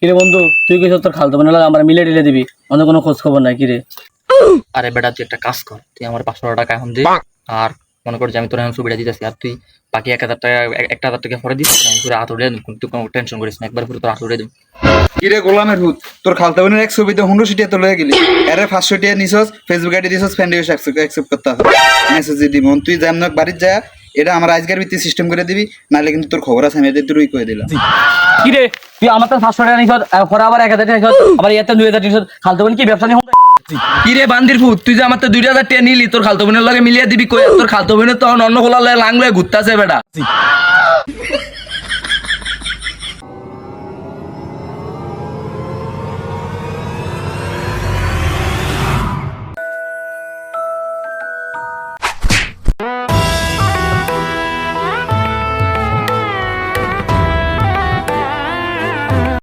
কিরে বন্ধু, তুই কিছু তোর খালতো বোনের লাগে আমরা মিলে টিলে দিবি, আমাদের কোনো খোঁজ খবর নাই কিরে? আরে বেটা তুই একটা কাজ কর, তুই আমার 500 টাকা এখন দে। আর মনে কর যে আমি তোর এখন ছবিটা দিতেছি, আর তুই বাকি 1,000 টাকা 1,000 টাকা পরে দিস। আমি পুরো হাত উড়িয়ে দেব, তুই কোনো টেনশন করিস না, একবার পুরো তোর হাত উড়িয়ে দেব। কিরে গোলামের ভূত, তোর খালতা বোনের এক ছবিতে 100 টিয়া তোলে গেলি, আরে 500 টিয়া নিছস, ফেসবুক আইডি দিছস, ফ্রেন্ড রিকোয়েস্ট অ্যাকসেপ্ট করতে হবে, মেসেজ দিব। তুই যেমন বাড়ির যা, এটা আমার আজকের ভিত্তি সিস্টেম করে দিবি, নাহলে কিন্তু তোর খবর আছে, আমি এদের তুই কই দিলাম। কিরে তুই আমার তো 500 টাকা নিছ, পরে আবার 1,000 টাকা নিছ, আবার এতে 2,000 নিছ। খালতো বোন কি ব্যবসা নিয়ে? কিরে বান্দির ভূত, তুই যে আমার তো 2,000 টাকা নিলি, তোর খালতো বোনের লগে মিলিয়ে দিবি কই? তোর খালতো বোনের তো অন্য খোলা লাংলে ঘুরতে আছে বেটা।